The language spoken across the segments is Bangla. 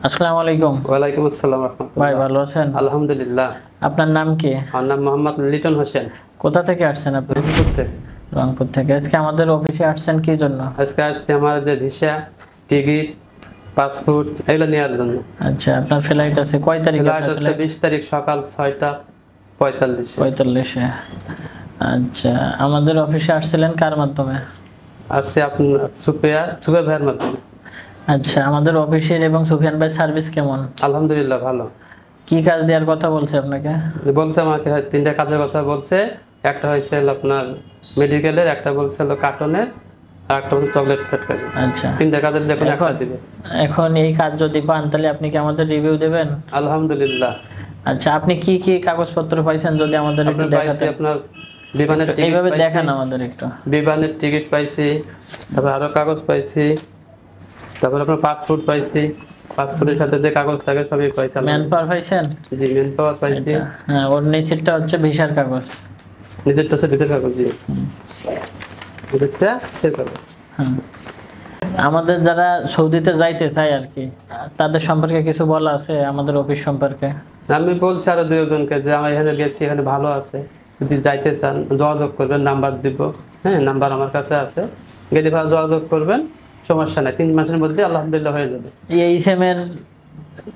আসসালামু আলাইকুম। ওয়ালাইকুম আসসালাম রাহমাতুল্লাহ। ভাই ভালো আছেন? আলহামদুলিল্লাহ। আপনার নাম কি? আমার নাম মোহাম্মদ লিটন হোসেন। কোথা থেকে আসছেন আপনি? রংপুর থেকে। রংপুর থেকে। আজকে আমাদের অফিসে আসছেন কি জন্য? আজকে আসছি আমার যে ভিসা, টিকিট, পাসপোর্ট এগুলো নেওয়ার জন্য। আচ্ছা, আপনার ফ্লাইট আছে কয় তারিখে? ফ্লাইট হচ্ছে 20 তারিখ সকাল 6:45 45-এ। আচ্ছা, আমাদের অফিসে আসছিলেন কার মাধ্যমে? আসছি আপনার সুপে ভাইয়ের মাধ্যমে। আচ্ছা, আমাদের অফিসের এবং সুফিয়ান ভাই সার্ভিস কেমন? আলহামদুলিল্লাহ ভালো। কি কাজ দেওয়ার কথা বলছে আপনাকে? বলছে আমাকে তিনটা কাজের কথা বলছে। একটা হয়েছে আপনার মেডিকেলের, একটা বলছে কার্টনের, আর একটা বলছে চকলেট ফ্যাক্টরি। আচ্ছা, তিনটা কাজের যে কোনো একটা দিবে। এখন এই কাজ যদি পান তাহলে আপনি কি আমাদের রিভিউ দেবেন? আলহামদুলিল্লাহ। আচ্ছা, আপনি কি কি কাগজপত্র পাইছেন যদি আমাদের একটু দেখাতেন? আপনার বিমানের টিকিট এইভাবে পাইছি, দেখান আমাদের একটু। বিমানের টিকিট পাইছি, তারপর আরো কাগজ পাইছি, তারপর আপনার পাসপোর্ট পাইছি, পাসপোর্টের সাথে যে কাগজ থাকে সবই পাইছি। ম্যান পাওয়ার পাইছেন? জি, ম্যান পাওয়ার পাইছি। হ্যাঁ, ওর নিচেরটা হচ্ছে ভিসার কাগজ। নিজেরটা হচ্ছে ভিসার কাগজ। জি, নিজেরটা সে কাগজ। হ্যাঁ, আমাদের যারা সৌদিতে যাইতে চায় আর কি, তাদের সম্পর্কে কিছু বলা আছে আমাদের অফিস সম্পর্কে? আমি বলছি আরো দুজনকে যে আমি এখানে গেছি, এখানে ভালো আছে, যদি যাইতে চান যোগাযোগ করবেন, নাম্বার দিব। হ্যাঁ, নাম্বার আমার কাছে আছে, গেলে ভালো যোগাযোগ করবেন, সমস্যা নাই। 3 মাসের মধ্যে আলহামদুলিল্লাহ হয়ে যাবে। এই সেমের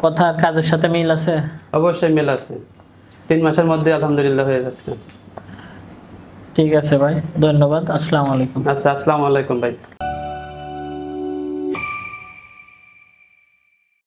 কথা কাজের সাথে মিল আছে? অবশ্যই মিল আছে, 3 মাসের মধ্যে আলহামদুলিল্লাহ হয়ে যাচ্ছে। ঠিক আছে ভাই, ধন্যবাদ। আসসালামু আলাইকুম। আচ্ছা, আসসালামু আলাইকুম ভাই।